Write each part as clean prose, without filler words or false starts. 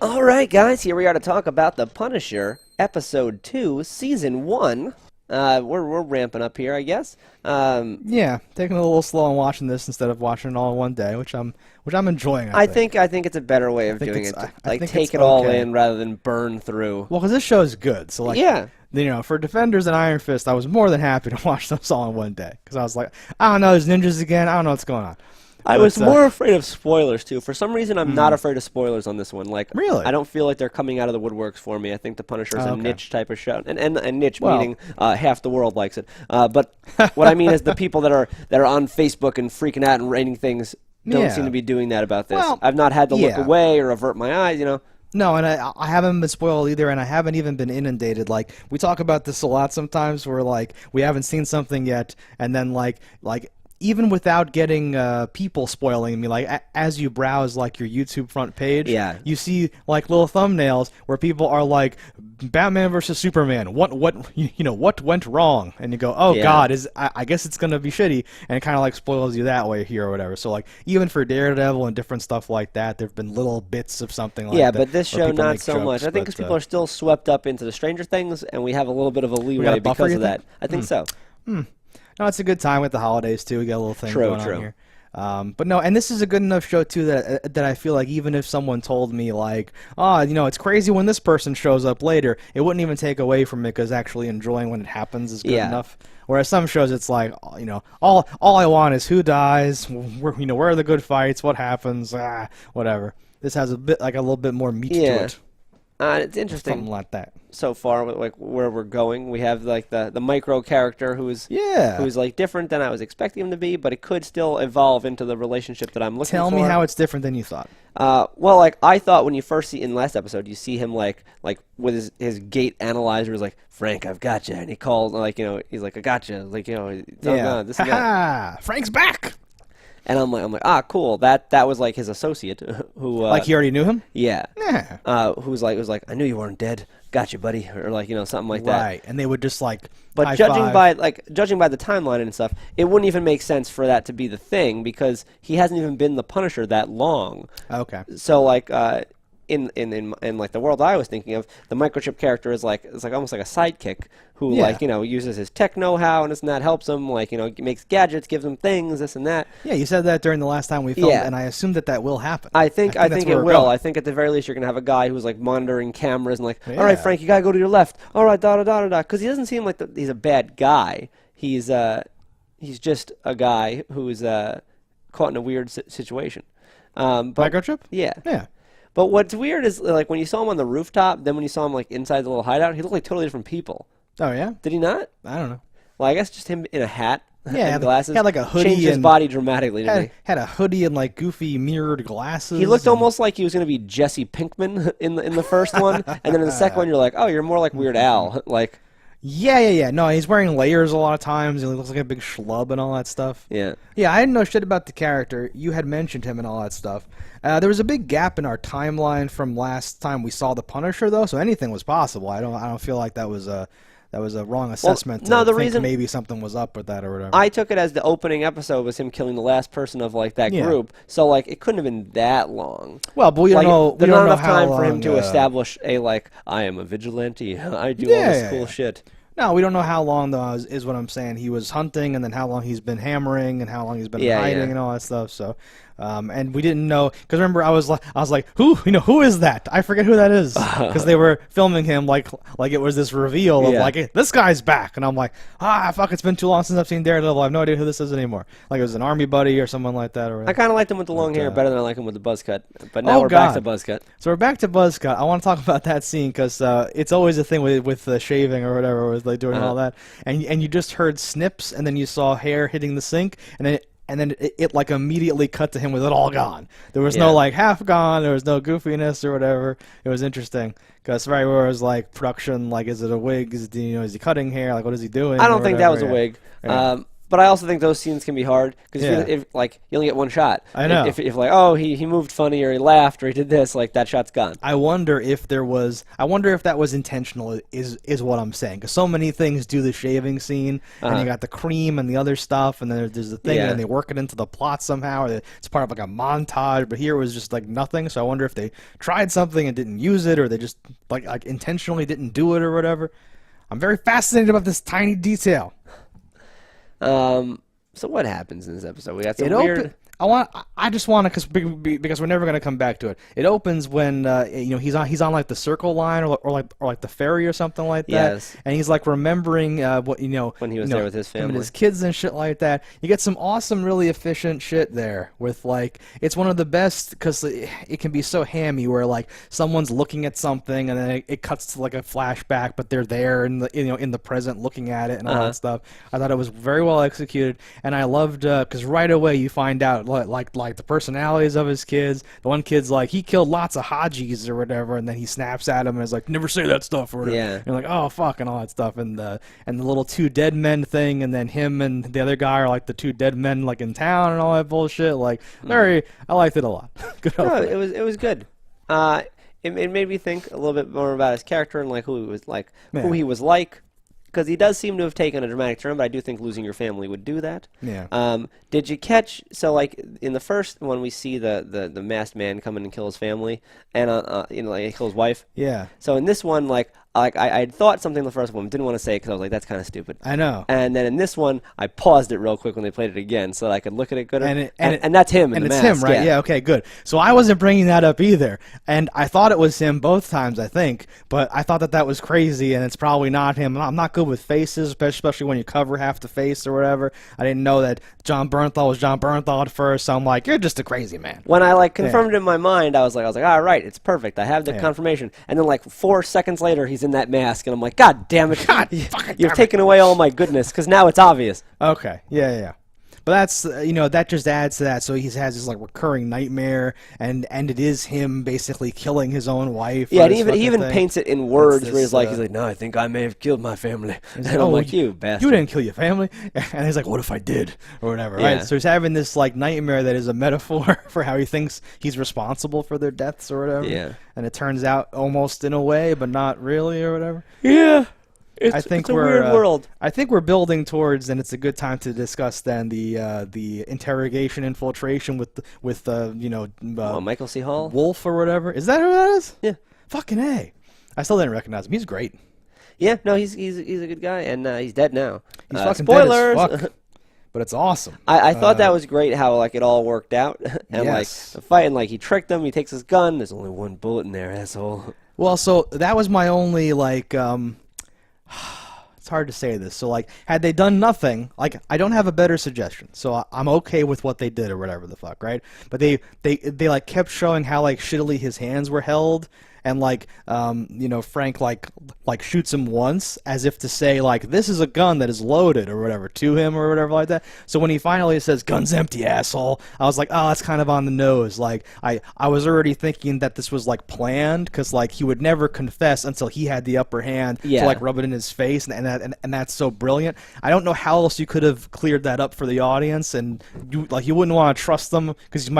All right, guys, here we are to talk about The Punisher, Episode 2, Season 1. We're ramping up here, I guess. Yeah, taking it a little slow on watching this instead of watching it all in one day, which I'm enjoying. I think it's a better way of doing it. Like, take it all in rather than burn through. Well, because this show is good, so like, yeah. You know, for Defenders and Iron Fist, I was more than happy to watch those all in one day because I was like, I don't know, there's ninjas again. I don't know what's going on. I was more afraid of spoilers, too. For some reason, I'm not afraid of spoilers on this one. Like, really? I don't feel like they're coming out of the woodworks for me. I think The Punisher is a niche type of show. And niche meaning half the world likes it. But what I mean is the people that are on Facebook and freaking out and rating things don't seem to be doing that about this. Well, I've not had to look away or avert my eyes, you know. No, and I haven't been spoiled either, and I haven't even been inundated. Like, we talk about this a lot sometimes where, like, we haven't seen something yet, and then, like even without getting people spoiling me, like as you browse like your YouTube front page, you see like little thumbnails where people are like, Batman versus Superman, what went wrong, and you go, oh God, I guess it's gonna be shitty, and it kind of like spoils you that way here or whatever. So like even for Daredevil and different stuff like that, there've been little bits of something like that. Yeah, but this show not so much. I think because people are still swept up into the Stranger Things, and we have a little bit of a leeway because of that. I think so. No, it's a good time with the holidays too. We got a little thing going on here. But no, and this is a good enough show too that I feel like even if someone told me like, oh, you know, it's crazy when this person shows up later, it wouldn't even take away from it because actually enjoying when it happens is good enough. Whereas some shows, it's like, you know, all I want is who dies, where are the good fights, what happens, whatever. This has a little bit more meat to it. It's interesting. Something like that. So far, like where we're going, we have like the micro character who's like different than I was expecting him to be, but it could still evolve into the relationship that I'm looking for. Tell me how it's different than you thought. Well, like I thought when you first see in last episode, you see him like with his gait analyzer is like, Frank, I've got you, and he calls like, you know, he's like, I got you, like, you know, this and that. Frank's back. And I'm like, cool. That was like his associate, who like he already knew him. Yeah. Who's like, I knew you weren't dead. Got you, buddy, or like, you know, something like that. Right. And they would just like. But judging by the timeline and stuff, it wouldn't even make sense for that to be the thing because he hasn't even been the Punisher that long. Okay. So like. In like the world I was thinking of, the microchip character is like almost like a sidekick who like, you know, uses his tech know-how and this and that, helps him, like, you know, makes gadgets, gives him things, this and that. Yeah, you said that during the last time we filmed, and I assume that will happen. I think it will. Going. I think at the very least you're gonna have a guy who's like monitoring cameras and like, all right, Frank, you gotta go to your left. All right, because he doesn't seem like he's a bad guy. He's just a guy who's caught in a weird situation. Microchip? Yeah. Yeah. But what's weird is, like, when you saw him on the rooftop, then when you saw him, like, inside the little hideout, he looked like totally different people. Oh, yeah? Did he not? I don't know. Well, I guess just him in a hat and glasses. He had, like, a hoodie. Changed his body dramatically to me. Had a hoodie and, like, goofy mirrored glasses. He looked almost like he was going to be Jesse Pinkman in the first one, and then in the second one, you're like, oh, you're more like Weird Al. Like... Yeah. No, he's wearing layers a lot of times. He looks like a big schlub and all that stuff. Yeah. Yeah, I didn't know shit about the character. You had mentioned him and all that stuff. There was a big gap in our timeline from last time we saw the Punisher, though, so anything was possible. I don't feel like that was a wrong assessment. Well, no, the think reason maybe something was up with that or whatever. I took it as the opening episode was him killing the last person of like that group, so like it couldn't have been that long. Well, but we don't know. There's not enough time for him to establish a like I am a vigilante. I do all this cool shit. No, we don't know how long, though, is what I'm saying. He was hunting, and then how long he's been hammering, and how long he's been hiding, and all that stuff. So, and we didn't know, because remember, I was like, who is that? I forget who that is, because they were filming him like it was this reveal of like, hey, this guy's back, and I'm like, fuck, it's been too long since I've seen Daredevil. I have no idea who this is anymore. Like it was an army buddy or someone like that. Or I kind of liked him with the long hair better than I like him with the buzz cut. But now we're back to buzz cut. So we're back to buzz cut. I want to talk about that scene because it's always a thing with shaving or whatever, with like doing all that, and you just heard snips, and then you saw hair hitting the sink, and then it like immediately cut to him with it all gone. There was no like half gone. There was no goofiness or whatever. It was interesting because right where it was like production, like is it a wig? Is he cutting hair? Like what is he doing? I don't think that was a wig. Yeah. But I also think those scenes can be hard because Yeah. if like you only get one shot. I know. If like he moved funny or he laughed or he did this, like that shot's gone. I wonder if that was intentional. Is what I'm saying, because so many things do the shaving scene, and you got the cream and the other stuff, and then there's the thing, and then they work it into the plot somehow. Or it's part of like a montage, but here it was just like nothing. So I wonder if they tried something and didn't use it, or they just like intentionally didn't do it or whatever. I'm very fascinated about this tiny detail. So what happens in this episode? We got some weird. I just want to because we're never going to come back to it. It opens when he's on like the circle line or like the ferry or something like that. Yes. And he's like remembering what when he was there with his family him and his kids and shit like that. You get some awesome, really efficient shit there with like it's one of the best because it can be so hammy where like someone's looking at something and then it cuts to like a flashback, but they're there in the in the present looking at it and all that stuff. I thought it was very well executed, and I loved because right away you find out like the personalities of his kids. The one kid's like he killed lots of Hajis or whatever, and then he snaps at him and is like, never say that stuff or whatever. Yeah. And you're like, oh fuck, and all that stuff, and the little two dead men thing, and then him and the other guy are like the two dead men like in town and all that bullshit. Like I liked it a lot. Good. No, it was good. It made me think a little bit more about his character and like who he was like. Because he does seem to have taken a dramatic turn, but I do think losing your family would do that. Yeah. Did you catch? So, like in the first one, we see the masked man come in and kill his family, and like kill his wife. Yeah. So in this one, like I had thought something in the first one, didn't want to say it because I was like, that's kind of stupid. I know. And then in this one, I paused it real quick when they played it again, so that I could look at it good. And that's him. And the it's mask, him, right? Yeah. Okay. Good. So I wasn't bringing that up either, and I thought it was him both times, I think, but I thought that was crazy, and it's probably not him. I'm not good with faces, especially when you cover half the face or whatever. I didn't know that John Bernthal was John Bernthal at first, so I'm like, you're just a crazy man. When I like confirmed it in my mind, I was like, all right, it's perfect. I have the confirmation. And then like 4 seconds later, he's in that mask, and I'm like, God damn it! You've taken away all my goodness because now it's obvious. Okay. Yeah. But that's that just adds to that. So he has this like recurring nightmare, and it is him basically killing his own wife. Yeah, and he even paints it in words where he's like, no, I think I may have killed my family. And I'm like, you bastard. You didn't kill your family. And he's like, what if I did? Or whatever, right? So he's having this like nightmare that is a metaphor for how he thinks he's responsible for their deaths or whatever. Yeah. And it turns out almost in a way, but not really or whatever. Yeah. I think it's a weird world. I think we're building towards, and it's a good time to discuss then the interrogation infiltration with Michael C. Hall, Wolf or whatever. Is that who that is? Yeah. Fucking A. I still didn't recognize him. He's great. Yeah. No, he's a good guy, and he's dead now. He's fucking spoilers. Dead as fuck. But it's awesome. I thought that was great how like it all worked out, and like the fight, and like he tricked him. He takes his gun. There's only one bullet in there, asshole. Well, so that was my only like. It's hard to say this. So, like, had they done nothing, like, I don't have a better suggestion. So I'm okay with what they did or whatever the fuck, right? But they like kept showing how like shittily his hands were held, and like Frank like shoots him once as if to say like this is a gun that is loaded or whatever to him or whatever like that. So when he finally says gun's empty, asshole, I was like, oh, that's kind of on the nose. Like I was already thinking that this was like planned because like he would never confess until he had the upper hand to like rub it in his face, and that's so brilliant. I don't know how else you could have cleared that up for the audience, and you wouldn't want to trust them because you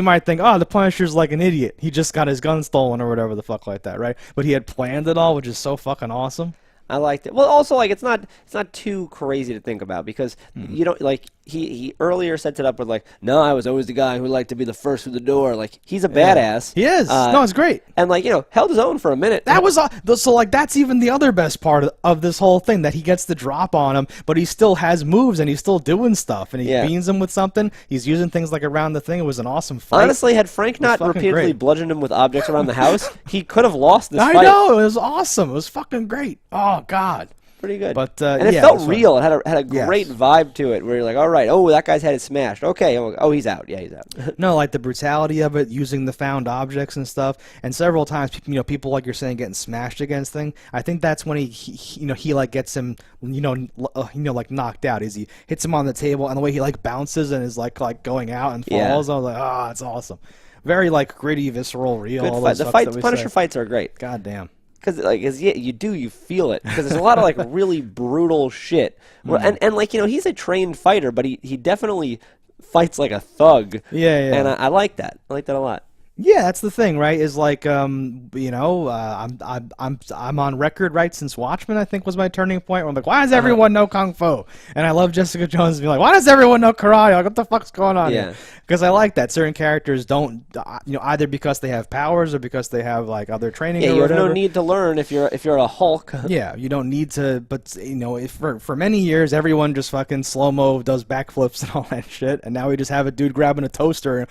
might think, oh, the Punisher's like an idiot. He just got his gun stolen or whatever the fuck like that, right? But he had planned it all, which is so fucking awesome. I liked it. Well, also like it's not too crazy to think about because you don't like he earlier sets it up with like, no, I was always the guy who liked to be the first through the door. Like he's a badass. He is. No, it's great. And like held his own for a minute. That was so like that's even the other best part of this whole thing, that he gets the drop on him, but he still has moves and he's still doing stuff, and he beans him with something. He's using things like around the thing. It was an awesome fight. Honestly, had Frank not repeatedly bludgeoned him with objects around the house, he could have lost this fight. I know, it was awesome. It was fucking great. Oh God. Pretty good. But and it felt real. It had a great vibe to it where you're like, all right, that guy's head is smashed. Okay, he's out. Yeah, he's out. No, like the brutality of it, using the found objects and stuff, and several times, people like you're saying getting smashed against thing. I think that's when he like gets him, like knocked out. He hits him on the table, and the way he like bounces and is like going out and falls. I was like, it's awesome. Very like gritty, visceral, real. Good fight. The Punisher fights are great. God damn. Because yeah, you feel it because there's a lot of like really brutal shit. And like he's a trained fighter, but he definitely fights like a thug. Yeah. And I like that. I like that a lot. Yeah, that's the thing, right? Is like, I'm on record, right? Since Watchmen, I think was my turning point. Where I'm like, why does everyone know kung fu? And I love Jessica Jones being like, why does everyone know karate? Like, what the fuck's going on here? Because I like that certain characters don't, either because they have powers or because they have like other training. Yeah, or you have whatever. no need to learn if you're a Hulk. Yeah, you don't need to. But if for many years, everyone just fucking slow mo does backflips and all that shit, and now we just have a dude grabbing a toaster and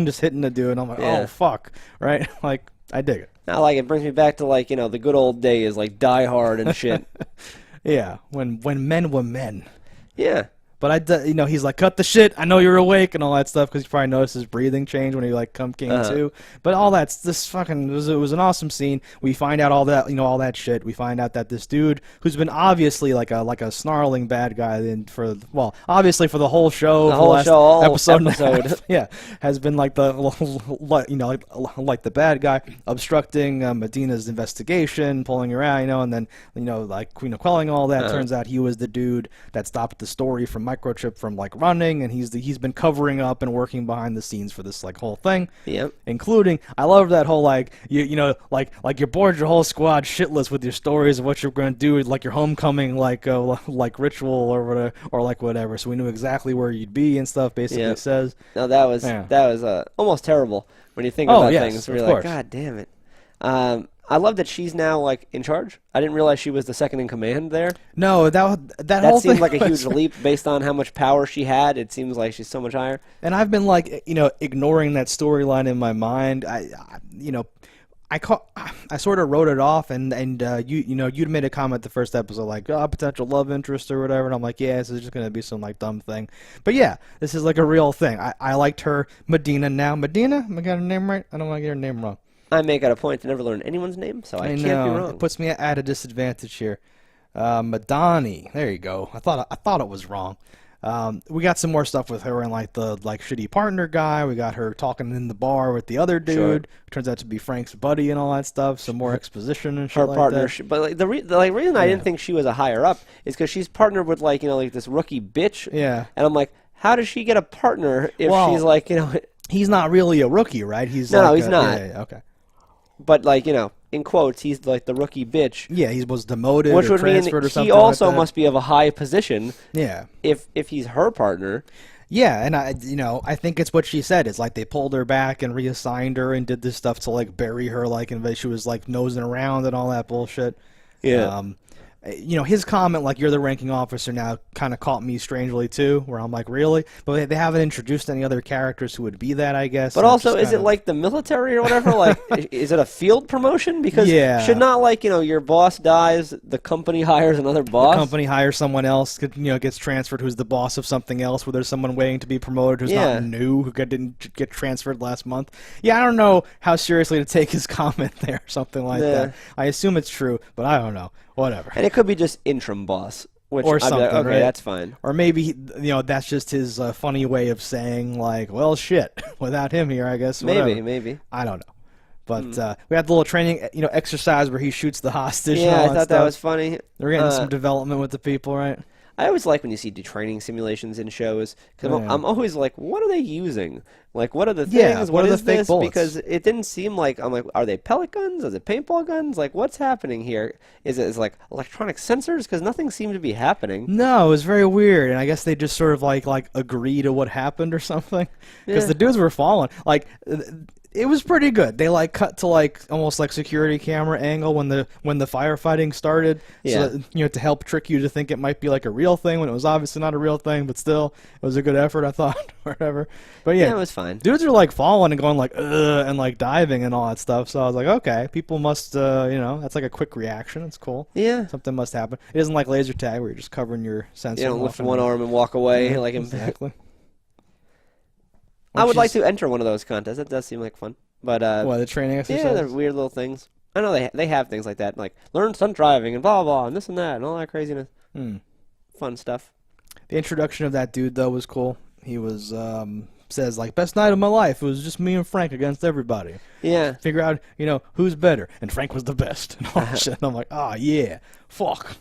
just hitting the dude. And I'm like, oh fuck, right? Like, I dig it. I like it. Brings me back to like the good old days, like Die Hard and shit. Yeah, when men were men. Yeah. But he's like, cut the shit. I know you're awake and all that stuff because you probably noticed his breathing change when he like came to. But all that's this fucking it was an awesome scene. We find out all that all that shit. We find out that this dude who's been obviously like a snarling bad guy obviously for the whole show, episode. Yeah, has been like the like the bad guy obstructing Medina's investigation, pulling her out, and then quelling all that. Turns out he was the dude that stopped the story from Microchip from like running, and he's been covering up and working behind the scenes for this like whole thing. Yep. Including, I love that whole like like you're bored your whole squad shitless with your stories of what you're going to do, like your homecoming like ritual or whatever, or like whatever. So we knew exactly where you'd be and stuff. Basically says. No, that was almost terrible when you think about things. We're like, God damn it. I love that she's now like in charge. I didn't realize she was the second in command there. No, that whole seemed thing like a huge leap based on how much power she had. It seems like she's so much higher. And I've been like, ignoring that storyline in my mind. I sort of wrote it off, and you'd made a comment the first episode like, potential love interest or whatever, and I'm like, yeah, this is just gonna be some like dumb thing. But yeah, this is like a real thing. I liked her, Medina. Am I getting her name right? I don't want to get her name wrong. I make it a point to never learn anyone's name, so I can't be wrong. It puts me at a disadvantage here. Madani, there you go. I thought it was wrong. We got some more stuff with her and like the shitty partner guy. We got her talking in the bar with the other dude. Who turns out to be Frank's buddy and all that stuff. Some more exposition and shit her like partnership. But like the reason I didn't think she was a higher up is because she's partnered with like this rookie bitch. Yeah. And I'm like, how does she get a partner if she's like He's not really a rookie, right? He's no, he's not. Yeah, okay. But like in quotes, he's like the rookie bitch. Yeah, he was demoted, which would mean or something he also like that. must be of a high position. Yeah. If he's her partner. Yeah, and I think it's what she said. It's like they pulled her back and reassigned her and did this stuff to like bury her, like, and she was like nosing around and all that bullshit. Yeah. His comment, like, you're the ranking officer now, kind of caught me strangely, too, where I'm like, really? But they haven't introduced any other characters who would be that, I guess. But also, is it like the military or whatever? Like, is it a field promotion? Because should not, like, your boss dies, the company hires another boss? The company hires someone else, gets transferred, who's the boss of something else, where there's someone waiting to be promoted who's not new, who didn't get transferred last month. Yeah, I don't know how seriously to take his comment there, or something like that. I assume it's true, but I don't know. Whatever. And it could be just interim boss. Or something, like, okay, right? that's fine. Or maybe, that's just his funny way of saying, like, well, shit, without him here, I guess. Whatever. Maybe. I don't know. But we had the little training, exercise where he shoots the hostage. Yeah, and all I thought that was funny. We're getting some development with the people, right? I always like when you see training simulations in shows, because I'm always like, what are they using? Like, what are the things? Yeah, what are is the fake this? bullets? Because it didn't seem like, I'm like, are they pellet guns? Is it paintball guns? Like, what's happening here? Is it like electronic sensors? Because nothing seemed to be happening. No, it was very weird, and I guess they just sort of like agree to what happened or something. Because the dudes were falling. Like, it was pretty good. They like cut to like almost like security camera angle when the firefighting started. Yeah. So that, to help trick you to think it might be like a real thing when it was obviously not a real thing, but still it was a good effort, I thought, or whatever. But yeah, it was fine. Dudes are like falling and going like ugh and like diving and all that stuff. So I was like, okay, people must that's like a quick reaction. It's cool. Yeah. Something must happen. It isn't like laser tag where you're just covering your sensor. You don't lift one arm and walk away like exactly. I would like to enter one of those contests. That does seem like fun. But the training exercise? Yeah, they're weird little things. I know they have things like that, like learn stunt driving and blah blah and this and that and all that craziness. Fun stuff. The introduction of that dude though was cool. He was says like, best night of my life. It was just me and Frank against everybody. Yeah. Figure out, who's better. And Frank was the best. And all that shit. And I'm like, oh, yeah. Fuck.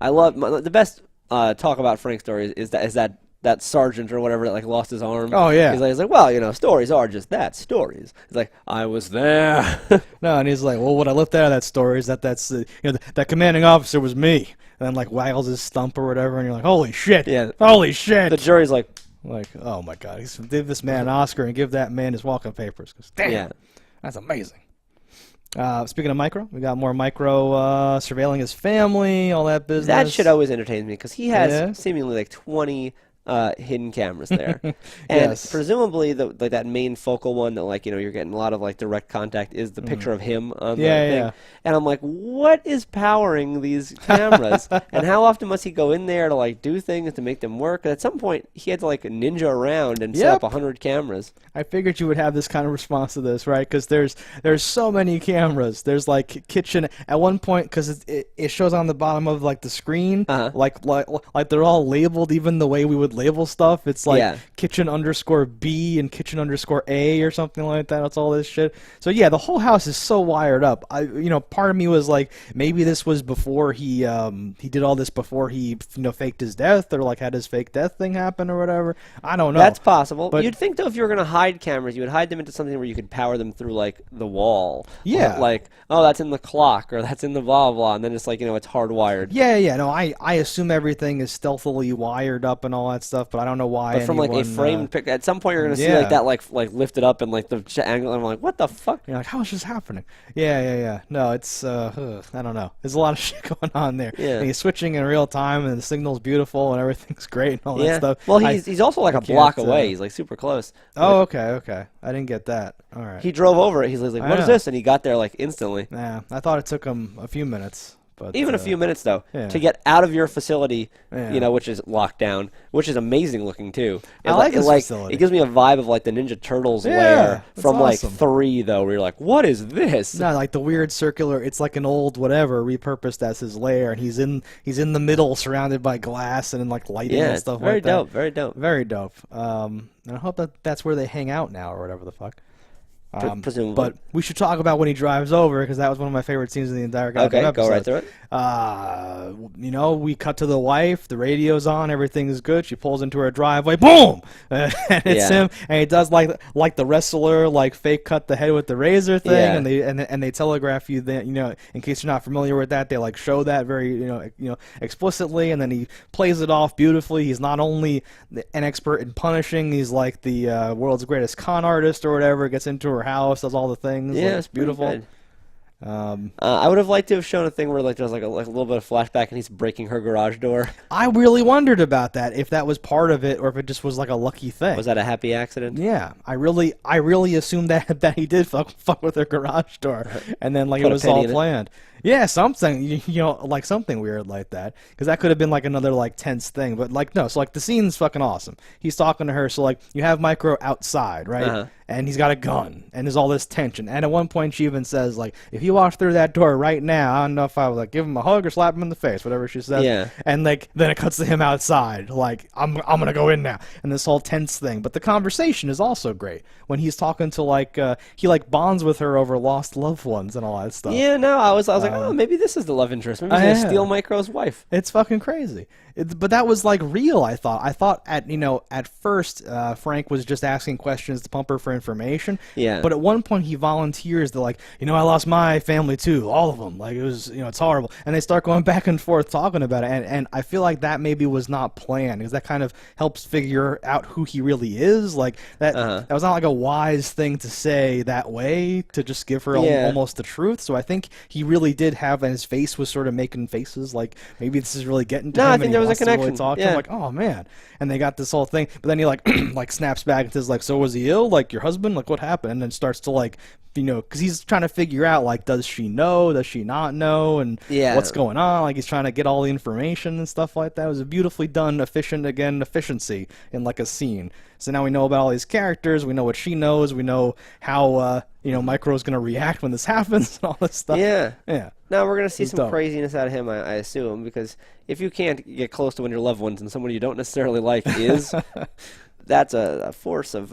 I love the best talk about Frank stories is that sergeant or whatever that like lost his arm. Oh yeah. He's like, well, stories are just that, stories. He's like, I was there. No, and he's like, well, what I left out of that story is that's that commanding officer was me. And then like waggles his stump or whatever, and you're like, holy shit. Yeah. Holy shit. The jury's like, oh my god, give this man an Oscar and give that man his walking papers. 'Cause damn, yeah. That's amazing. Speaking of Micro, we got more Micro surveilling his family, all that business. that shit always entertains me because he has seemingly like 20 hidden cameras there, and Yes. presumably that main focal one that you're getting a lot of like direct contact is the picture of him on the thing. Yeah. And I'm like, what is powering these cameras, and how often must he go in there to like do things to make them work? At some point, he had to like ninja around and set up 100 cameras. I figured you would have this kind of response to this, right? Because there's so many cameras. There's like kitchen at one point because it shows on the bottom of like the screen, like they're all labeled even the way we would label stuff. It's like kitchen _B and kitchen _A or something like that. That's all this shit. So yeah, the whole house is so wired up. Part of me was like, maybe this was before he did all this before he faked his death or like had his fake death thing happen or whatever. I don't know. That's possible. But you'd think though if you were gonna hide cameras, you would hide them into something where you could power them through like the wall. Yeah. Or, like, oh, that's in the clock or that's in the blah blah, and then it's like it's hardwired. Yeah. No, I assume everything is stealthily wired up and all that stuff, but I don't know why. But from like a framed pic, at some point you're gonna see like that like lifted up and like the angle, and I'm like, what the fuck? You're like, how is this happening? Yeah. No, it's I don't know. There's a lot of shit going on there. Yeah. And he's switching in real time, and the signal's beautiful, and everything's great, and all that stuff. Well, he's also like a block away. He's like super close. Oh, okay. I didn't get that. All right. He drove over it. He's like, what is this? And he got there like instantly. Yeah, I thought it took him a few minutes. But, even a few minutes though, yeah. to get out of your facility, Yeah. which is locked down, which is amazing looking too. I like this facility. It gives me a vibe of like the Ninja Turtles lair from awesome. like 3 though, where you're like, what is this? No, like the weird circular. It's like an old whatever repurposed as his lair, and he's in the middle, surrounded by glass and like lighting and stuff like that. Very dope. Very dope. And I hope that's where they hang out now or whatever the fuck. Presumably. But we should talk about when he drives over, because that was one of my favorite scenes in the entire goddamn episode. Go right through it. We cut to the wife, the radio's on, everything is good. She pulls into her driveway, boom! And it's him, and he does like the wrestler, like fake cut the head with the razor thing, and they telegraph you that, in case you're not familiar with that, they like show that very, explicitly, and then he plays it off beautifully. He's not only an expert in punishing, he's like the world's greatest con artist or whatever, gets into her house, does all the things. Yeah, it's beautiful. I would have liked to have shown a thing where like there's like a little bit of flashback and he's breaking her garage door. I really wondered about that, if that was part of it or if it just was like a lucky thing. Was that a happy accident? Yeah, I really assumed that he did fuck with her garage door, and then like it was all planned. Yeah, something, like something weird like that, because that could have been like another like tense thing, but like no. So like the scene's fucking awesome. He's talking to her, so like you have Micro outside, right? And he's got a gun, and there's all this tension. And at one point, she even says like, "If you walk through that door right now, I don't know if I would like give him a hug or slap him in the face, whatever she says." Yeah. And like then it cuts to him outside, like I'm gonna go in now, and this whole tense thing. But the conversation is also great when he's talking to like he like bonds with her over lost loved ones and all that stuff. Yeah, no, I was like, oh, maybe this is the love interest. Maybe he's gonna steal Micro's wife. It's fucking crazy. But that was like real. I thought at first Frank was just asking questions to pump her for information. Yeah. But at one point he volunteers to like, I lost my family too, all of them. Like it was, it's horrible. And they start going back and forth talking about it. And I feel like that maybe was not planned, because that kind of helps figure out who he really is. Like that was not like a wise thing to say that way, to just give her almost the truth. So I think he really did have, and his face was sort of making faces like maybe this is really getting to him. I think there was a connection. I'm like, oh man. And they got this whole thing, but then he like like snaps back and says like, so was he ill? Like your husband? Like what happened? And then starts to like, because he's trying to figure out like, does she know? Does she not know? And what's going on? Like he's trying to get all the information and stuff like that. It was a beautifully done, efficiency in like a scene. So now we know about all these characters. We know what she knows. We know how Micro's gonna react when this happens and all this stuff. Yeah. Now we're gonna see It's some dope. craziness out of him, I assume, because if you can't get close to one of your loved ones and someone you don't necessarily like is that's a force of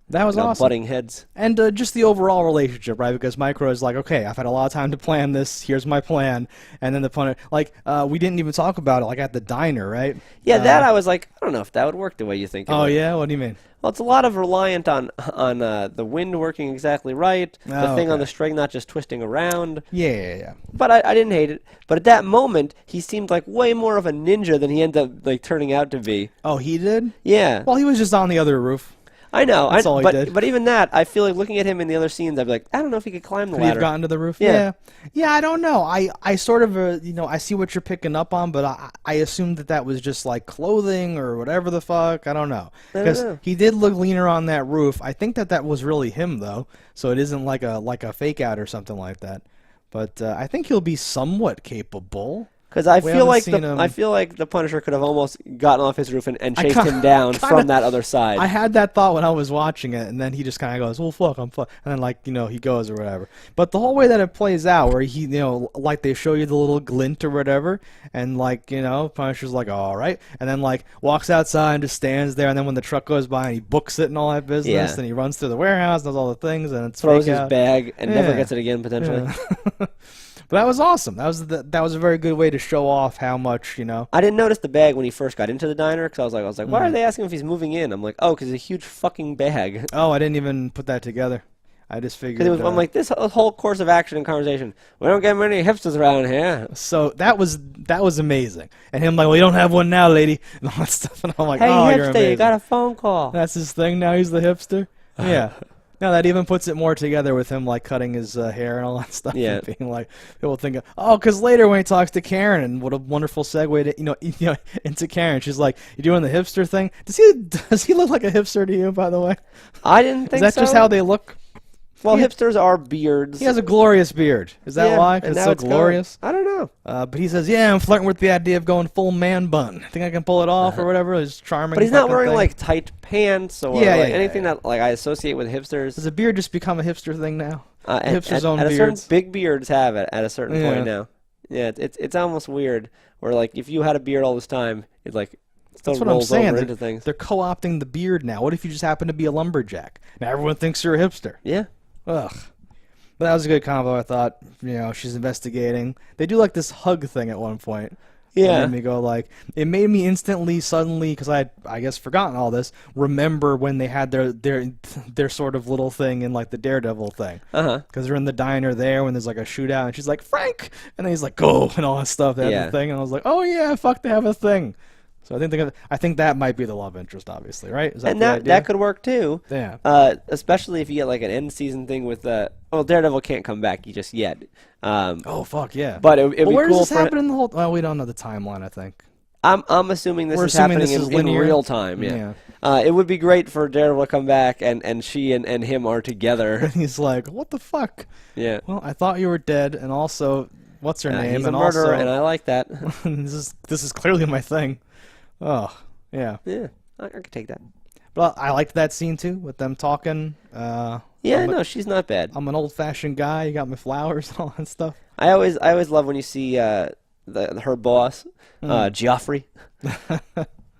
that was awesome. butting heads. And just the overall relationship, right? Because Micro is like, okay, I've had a lot of time to plan this. Here's my plan. And then the Punisher, like, we didn't even talk about it, like at the diner, right? Yeah, that I was like, I don't know if that would work the way you think. Oh yeah, what do you mean? Well, it's a lot of reliant on the wind working exactly right, the thing on the string not just twisting around. Yeah. But I didn't hate it. But at that moment, he seemed like way more of a ninja than he ended up like turning out to be. Oh, he did? Yeah. Well, he was just on the other roof. I know. That's all he did. But even that, I feel like looking at him in the other scenes, I'd be like, I don't know if he could climb the ladder. Could he have gotten to the roof? Yeah. Yeah, I don't know. I sort of, I see what you're picking up on, but I assumed that was just like clothing or whatever the fuck. I don't know. Because he did look leaner on that roof. I think that was really him, though. So it isn't like a fake out or something like that. But I think he'll be somewhat capable. Because I feel like the Punisher could have almost gotten off his roof and chased him down from that other side. I had that thought when I was watching it, and then he just kind of goes, "Well, fuck, I'm fuck," and then he goes or whatever. But the whole way that it plays out, where he like they show you the little glint or whatever, and Punisher's like, "All right," and then walks outside and just stands there, and then when the truck goes by and he books it and all that business, and he runs through the warehouse, does all the things, and it's throws his bag and never gets it again potentially. Yeah. But that was awesome. That was a very good way to show off how much, I didn't notice the bag when he first got into the diner because I was like, why are they asking if he's moving in? I'm like, oh, because it's a huge fucking bag. Oh, I didn't even put that together. I just figured. I'm like, this whole course of action and conversation, we don't get many hipsters around here. So that was amazing. And him like, well, you don't have one now, lady, and all that stuff. And I'm like, hey, oh, hipster, you're amazing. You got a phone call. That's his thing now. He's the hipster. Yeah. No, that even puts it more together with him cutting his hair and all that stuff. Yeah. And being like, people think, because later when he talks to Karen, and what a wonderful segue to into Karen. She's like, "You doing the hipster thing?" Does he look like a hipster to you, by the way? I didn't think so. Is that just how they look? Well, hipsters are beards. He has a glorious beard. Is that why? Because it's so glorious? I don't know. But he says, yeah, I'm flirting with the idea of going full man bun. I think I can pull it off or whatever. It's charming. But he's not wearing tight pants or anything that I associate with hipsters. Does a beard just become a hipster thing now? Hipsters own beards. Big beards have it at a certain point now. Yeah, it's almost weird. Where if you had a beard all this time, it that's what I'm saying. Into things. They're co-opting the beard now. What if you just happen to be a lumberjack? Now everyone thinks you're a hipster. Yeah. Ugh. But that was a good combo, I thought. She's investigating. They do this hug thing at one point. Yeah. It made me go it made me instantly, suddenly, because I guess forgotten all this, remember when they had their sort of little thing in the Daredevil thing. Because they're in the diner there when there's a shootout, and she's like, Frank! And then he's like, go! And all that stuff. They had the thing, and I was like, oh yeah, fuck, they have a thing. So I think that might be the love interest, obviously, right? Is that the idea? That could work too. Yeah. Especially if you get an end season thing with Daredevil can't come back just yet. Oh fuck yeah! But it'd be where cool does this happen in the whole? Well, we don't know the timeline. I think. I'm assuming this is happening in real time. Yeah. It would be great for Daredevil to come back and she and him are together. And he's like, what the fuck? Yeah. Well, I thought you were dead, and also, what's her name? He's a murderer, and I like that. this is clearly my thing. Oh, yeah. Yeah, I could take that. But I liked that scene, too, with them talking. She's not bad. I'm an old-fashioned guy. You got my flowers and all that stuff. I always love when you see her boss, Geoffrey.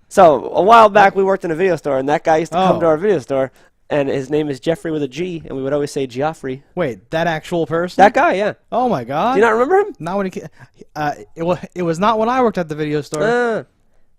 So, a while back, we worked in a video store, and that guy used to come to our video store, and his name is Jeffrey with a G, and we would always say Geoffrey. Wait, that actual person? That guy, yeah. Oh, my God. Do you not remember him? Not when it was not when I worked at the video store.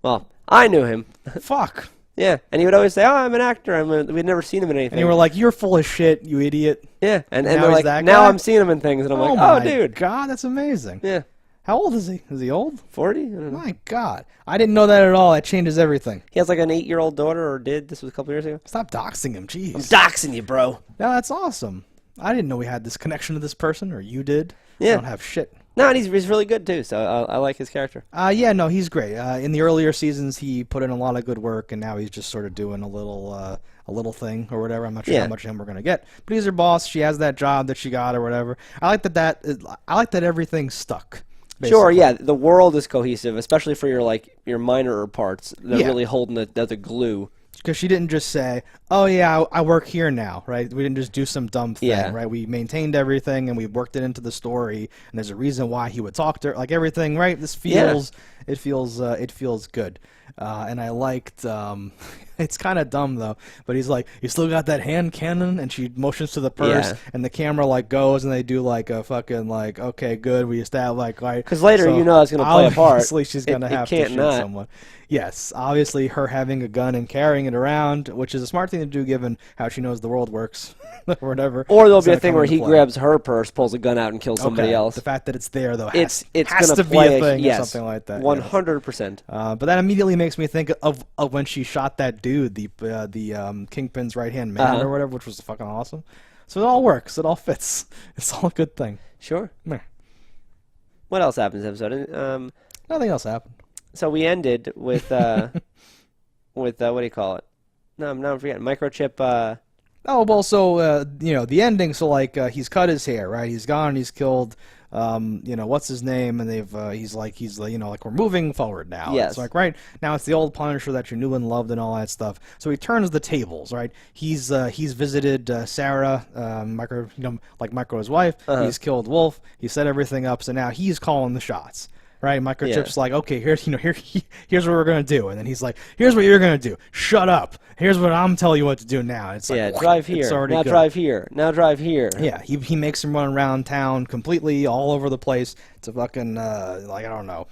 Well, I knew him. Fuck. Yeah, and he would always say, "Oh, I'm an actor." We'd never seen him in anything. And you were like, "You're full of shit, you idiot." Yeah, and now they're like, "Now I'm seeing him in things," and I'm like, "Oh, dude, God, that's amazing." Yeah. How old is he? Is he old? 40? I don't know. My God, I didn't know that at all. That changes everything. He has an 8-year-old daughter, or did. This was a couple years ago. Stop doxing him, jeez. I'm doxing you, bro. No, that's awesome. I didn't know we had this connection to this person, or you did. Yeah. I don't have shit. No, and he's really good too. So I like his character. Yeah, no, he's great. In the earlier seasons, he put in a lot of good work, and now he's just sort of doing a little thing or whatever. I'm not sure how much of him we're gonna get, but he's her boss. She has that job that she got or whatever. I like that everything stuck. Basically. Sure, yeah, the world is cohesive, especially for your minor parts. They're really holding the glue. Because she didn't just say, "Oh yeah, I work here now," right? We didn't just do some dumb thing, right? We maintained everything and we worked it into the story, and there's a reason why he would talk to her, everything, right? This feels, it feels good, and I liked. It's kind of dumb though, but he's like, "You still got that hand cannon?" And she motions to the purse, and the camera like goes, and they do like a fucking like, "Okay, good, we established like." Because later, so you know, it's gonna play a part. Obviously, she's gonna have to shoot someone. Yes, obviously, her having a gun and carrying it around, which is a smart thing to do given how she knows the world works, or whatever. Or there'll be a thing where he grabs her purse, pulls a gun out, and kills somebody else. The fact that it's there though it's has gonna to be a thing, or something like that. 100%. But that immediately makes me think of when she shot that dude, the Kingpin's right hand man or whatever, which was fucking awesome. So it all works. It all fits. It's all a good thing. Sure. Meh. What else happened in this episode? Nothing else happened. So we ended with with what do you call it? No, I'm forgetting. Microchip. Oh well, so you know the ending. So like he's cut his hair, right? He's gone. He's killed. You know what's his name? And he's like you know like we're moving forward now. Yes. It's like right now it's the old Punisher that you knew and loved and all that stuff. So he turns the tables, right? He's visited Sarah, Micro, you know, like Micro's wife. He's killed Wolf. He set everything up. So now he's calling the shots. Right, Microchip's like, okay, here's what we're gonna do, and then he's like, here's what you're gonna do. Shut up. Here's what I'm telling you what to do now. It's like, drive here. Now good. Drive here. Now drive here. Yeah, he makes him run around town completely all over the place. It's a fucking like I don't know,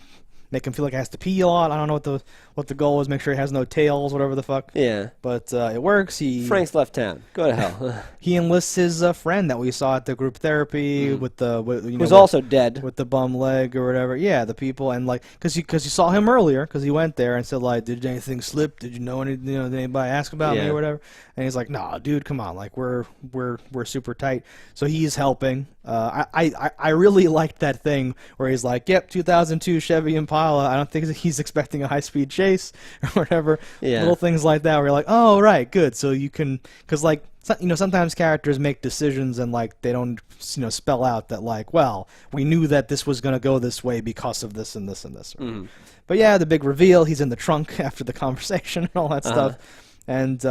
make him feel like he has to pee a lot. I don't know what the goal is. Make sure he has no tails, whatever the fuck. Yeah. But it works. Frank's left town. Go to hell. He enlists his friend that we saw at the group therapy with the who's also dead with the bum leg or whatever. Yeah, the people and like because you saw him earlier because he went there and said like, did anything slip? Did you know anything? You know, did anybody ask about me or whatever? And he's like, nah, dude, come on, like we're super tight. So he's helping. I really liked that thing where he's like, yep, 2002 Chevy Impala. I don't think he's expecting a high-speed chase or whatever. Yeah. Little things like that where you're like, oh, right, good. So you can, because like, you know, sometimes characters make decisions and like they don't, you know, spell out that like, well, we knew that this was going to go this way because of this and this and this. But yeah, the big reveal, he's in the trunk after the conversation and all that stuff. And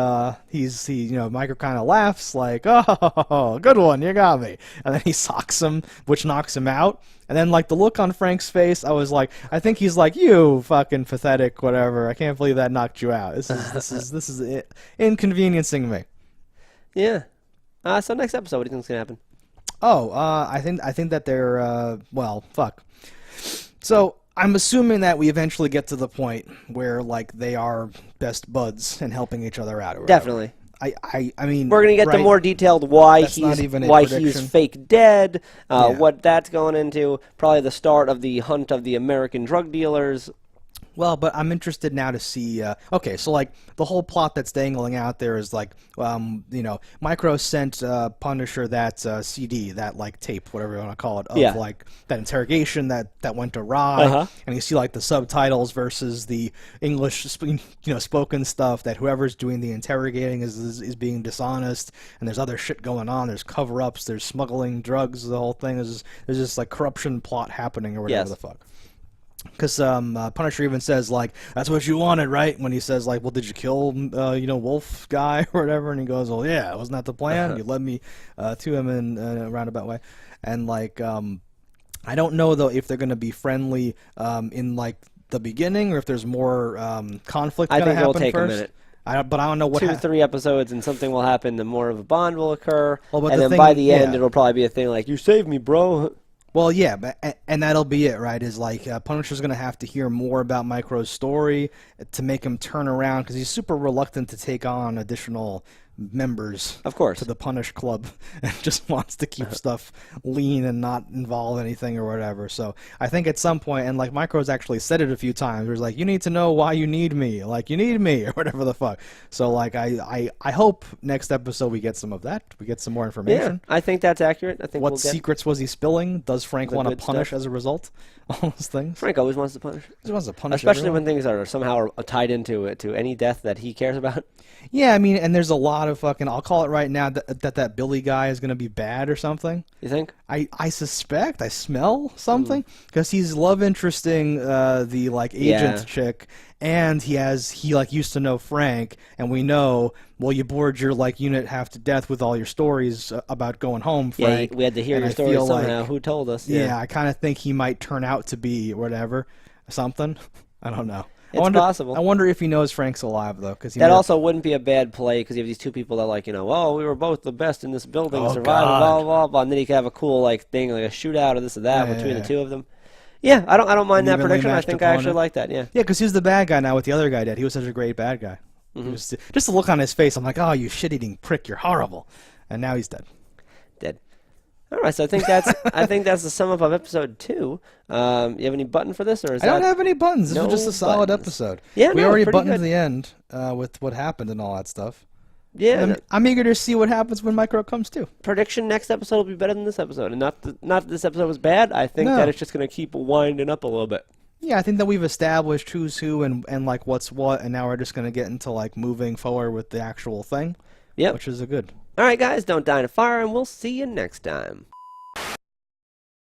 he you know, Micro kind of laughs like, oh, good one, you got me. And then he socks him, which knocks him out. And then like the look on Frank's face, I was like, I think he's like, you fucking pathetic, whatever. I can't believe that knocked you out. This is it, inconveniencing me. Yeah. So next episode, what do you think's gonna happen? Oh, I think that they're well, fuck. So I'm assuming that we eventually get to the point where like they are best buds and helping each other out. Or Definitely. I mean, we're gonna get the more detailed why he's fake dead, what that's going into. Probably the start of the hunt of the American drug dealers. Well, but I'm interested now to see. Okay, so like the whole plot that's dangling out there is like, you know, Micro sent Punisher that CD, that like tape, whatever you want to call it, of like that interrogation that went awry, and you see like the subtitles versus the English, spoken stuff. That whoever's doing the interrogating is being dishonest, and there's other shit going on. There's cover-ups. There's smuggling drugs. The whole thing is there's this like corruption plot happening or whatever the fuck. Because Punisher even says, like, that's what you wanted, right? When he says, like, well, did you kill, Wolf guy or whatever? And he goes, well, yeah, wasn't that the plan? You led me to him in a roundabout way. And, like, I don't know, though, if they're going to be friendly in, like, the beginning or if there's more conflict going to happen first. I think it'll take a minute. But I don't know what 2 to 3 episodes and something will happen, the more of a bond will occur. Well, and then by the end, it'll probably be a thing like, you saved me, bro. Well, yeah, and that'll be it, right? Is like Punisher's going to have to hear more about Micro's story to make him turn around because he's super reluctant to take on additional members, of course, to the Punish Club, and just wants to keep stuff lean and not involve anything or whatever. So I think at some point, and like Micro's actually said it a few times, where he's like, "You need to know why you need me, like you need me, or whatever the fuck." So like I hope next episode we get some of that. We get some more information. Yeah, I think that's accurate. I think what secrets was he spilling? Does Frank want to punish stuff as a result? All those things. Frank always wants to punish. He wants to punish, especially when things are somehow tied into it, to any death that he cares about. Yeah, I mean, and there's a lot of fucking. I'll call it right now that Billy guy is going to be bad or something. You think? I suspect. I smell something because he's love interesting the like agent chick, and he like used to know Frank, and we know. Well, you bored your like unit half to death with all your stories about going home, Frank. Yeah, we had to hear your stories somehow. Like, who told us? Yeah, I kind of think he might turn out to be whatever, something. I don't know. It's possible. I wonder if he knows Frank's alive though, because that also wouldn't be a bad play because you have these two people that like oh, we were both the best in this building, survived, blah blah blah, and then he could have a cool like thing like a shootout or this or that between the two of them. Yeah, I don't mind that prediction. I think I actually like that. Yeah. Yeah, because he was the bad guy now with the other guy dead. He was such a great bad guy. Just the look on his face, I'm like, oh, you shit-eating prick, you're horrible. And now he's dead. Dead. All right, so I think that's the sum up of episode 2. You have any button for this, or is I don't have any buttons. This was just a solid episode. Yeah, we already buttoned to the end with what happened and all that stuff. Yeah, I'm eager to see what happens when Micro comes too. Prediction: next episode will be better than this episode, and not that this episode was bad. I think that it's just going to keep winding up a little bit. Yeah, I think that we've established who's who and like what's what, and now we're just going to get into like moving forward with the actual thing. Yep, which is a good. All right, guys, don't die in a fire, and we'll see you next time.